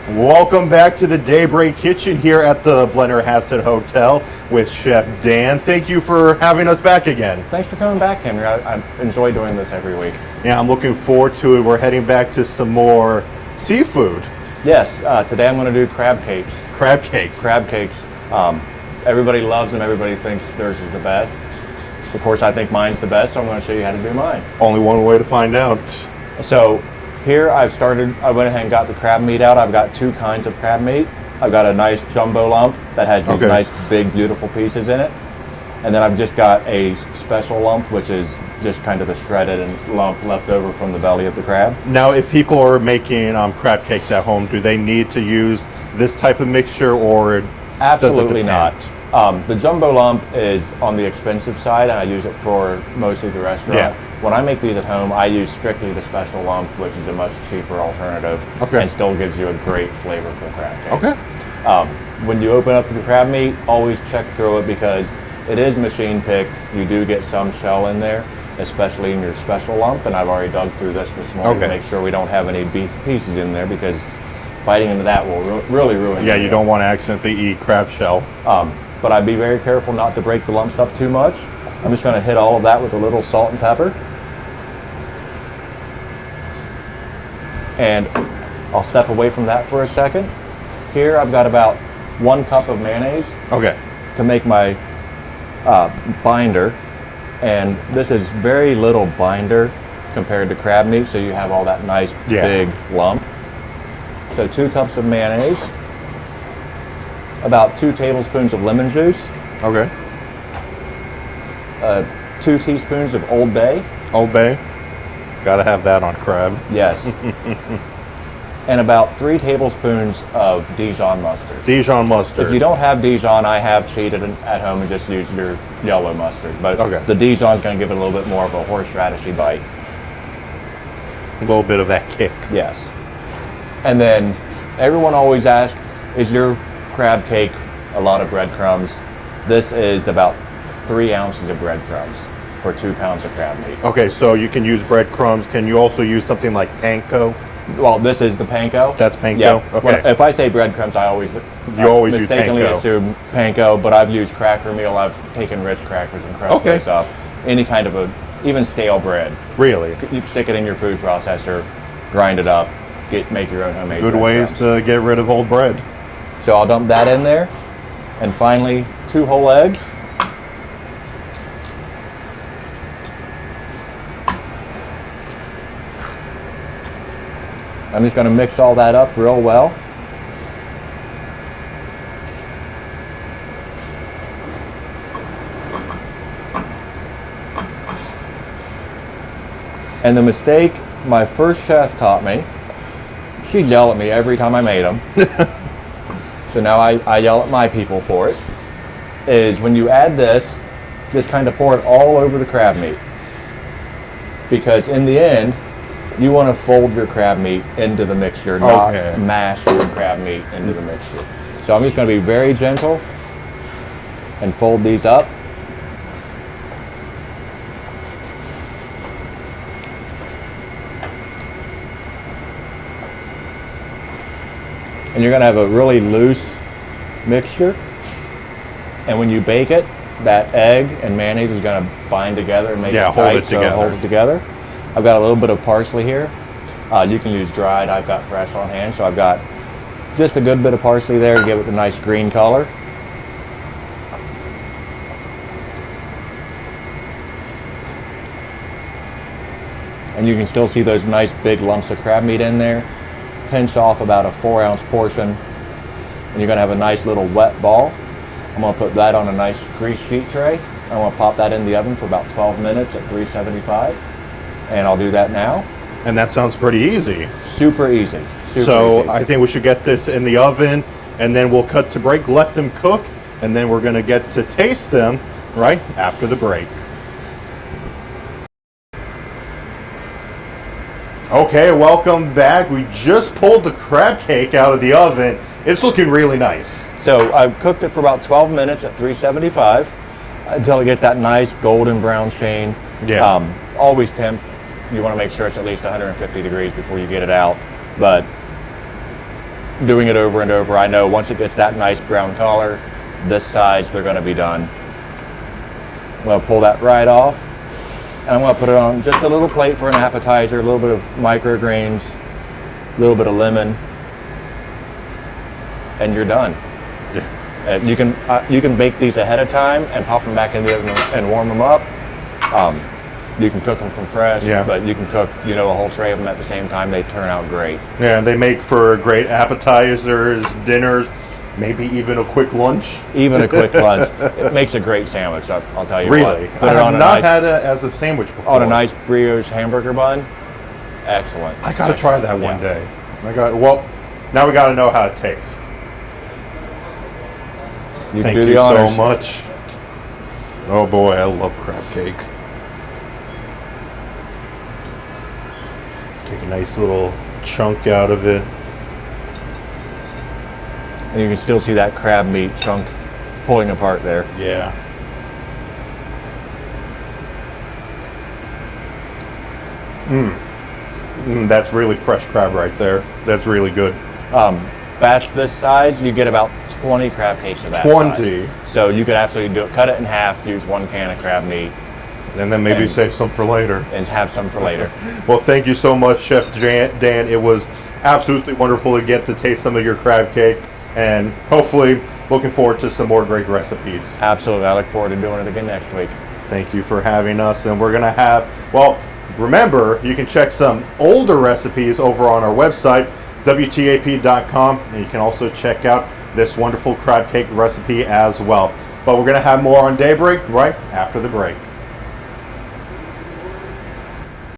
Welcome back to the Daybreak Kitchen here at the Blennerhassett Hotel with Chef Dan. Thank you for having us back again. Thanks for coming back, Henry. I enjoy doing this every week. Yeah, I'm looking forward to it. We're heading back to some more seafood. Yes, today I'm going to do crab cakes. Crab cakes. Crab cakes. Everybody loves them. Everybody thinks theirs is the best. Of course, I think mine's the best, so I'm going to show you how to do mine. Only one way to find out. So here I went ahead and got the crab meat out. I've got two kinds of crab meat. I've got a nice jumbo lump that has these nice, big, beautiful pieces in it. And then I've just got a special lump, which is just kind of the shredded lump left over from the belly of the crab. Now, if people are making crab cakes at home, do they need to use this type of mixture, or Absolutely does it not. depend? The jumbo lump is on the expensive side, and I use it for mostly the restaurant. Yeah. When I make these at home, I use strictly the special lump, which is a much cheaper alternative, and still gives you a great flavorful crab cake. Okay. When you open up the crab meat, always check through it because it is machine picked. You do get some shell in there, especially in your special lump, and I've already dug through this morning to make sure we don't have any beef pieces in there, because biting into that will really ruin it. Yeah, you don't want to accidentally eat crab shell. But I'd be very careful not to break the lumps up too much. I'm just going to hit all of that with a little salt and pepper. And I'll step away from that for a second. Here I've got about 1 cup of mayonnaise to make my binder. And this is very little binder compared to crab meat, so you have all that nice big lump. So 2 cups of mayonnaise, about 2 tablespoons of lemon juice. 2 teaspoons of Old Bay. Old Bay. Gotta have that on crab. Yes. And about 3 tablespoons of Dijon mustard. Dijon mustard. If you don't have Dijon, I have cheated at home and just used your yellow mustard. But the Dijon is going to give it a little bit more of a horseradishy bite. A little bit of that kick. Yes. And then everyone always asks, is your crab cake a lot of breadcrumbs? This is about 3 ounces of breadcrumbs for 2 pounds of crab meat. Okay, so you can use breadcrumbs. Can you also use something like panko? Well, this is the panko. That's panko? Yeah. Okay. If I say breadcrumbs, I always mistakenly assume panko, but I've used cracker meal. I've taken Ritz crackers and crushed those up. Any kind of even stale bread. Really? You can stick it in your food processor, grind it up, make your own homemade Good ways to get rid of old bread. So I'll dump that in there. And finally, 2 whole eggs. I'm just going to mix all that up real well. And the mistake my first chef taught me, she'd yell at me every time I made them. So now I yell at my people for it, is when you add this, just kind of pour it all over the crab meat. Because in the end, you want to fold your crab meat into the mixture, not mash your crab meat into the mixture. So I'm just going to be very gentle and fold these up. And you're going to have a really loose mixture. And when you bake it, that egg and mayonnaise is going to bind together and make it tight, hold it together. I've got a little bit of parsley here. You can use dried. I've got fresh on hand, so I've got just a good bit of parsley there to give it a nice green color. And you can still see those nice big lumps of crab meat in there. Pinch off about a 4-ounce portion, and you're going to have a nice little wet ball. I'm going to put that on a nice grease sheet tray. I'm going to pop that in the oven for about 12 minutes at 375, and I'll do that now. And that sounds pretty easy. Super easy. So I think we should get this in the oven, and then we'll cut to break, let them cook, and then we're going to get to taste them right after the break. Okay, welcome back. We just pulled the crab cake out of the oven. It's looking really nice. So I've cooked it for about 12 minutes at 375 until it gets that nice golden brown sheen. Yeah. Always temp. You want to make sure it's at least 150 degrees before you get it out. But doing it over and over, I know once it gets that nice brown color, this size, they're going to be done. I'm going to pull that right off, and I'm going to put it on just a little plate for an appetizer, a little bit of microgreens, a little bit of lemon, and you're done. Yeah. You can bake these ahead of time and pop them back in the oven and warm them up. You can cook them from fresh, Yeah. but you can cook, a whole tray of them at the same time. They turn out great. Yeah, they make for great appetizers, dinners, maybe even a quick lunch. Even a quick lunch. It makes a great sandwich, I'll tell you Really? what. I have not had it as a sandwich before. On a nice brioche hamburger bun. Excellent. I got to try that one Yeah. day. Now we got to know how it tastes. Thank you so much. Oh boy, I love crab cake. Take a nice little chunk out of it. And you can still see that crab meat chunk pulling apart there. Yeah. That's really fresh crab right there. That's really good. Batch this size, you get about 20 crab cakes of that 20. size. So you could absolutely do it. Cut it in half, use 1 can of crab meat, And then maybe save some for later. and have some for later. Well, thank you so much, Chef Dan. It was absolutely wonderful to get to taste some of your crab cake. And hopefully, looking forward to some more great recipes. Absolutely. I look forward to doing it again next week. Thank you for having us. And we're going to have, remember, you can check some older recipes over on our website, WTAP.com. And you can also check out this wonderful crab cake recipe as well. But we're going to have more on Daybreak right after the break.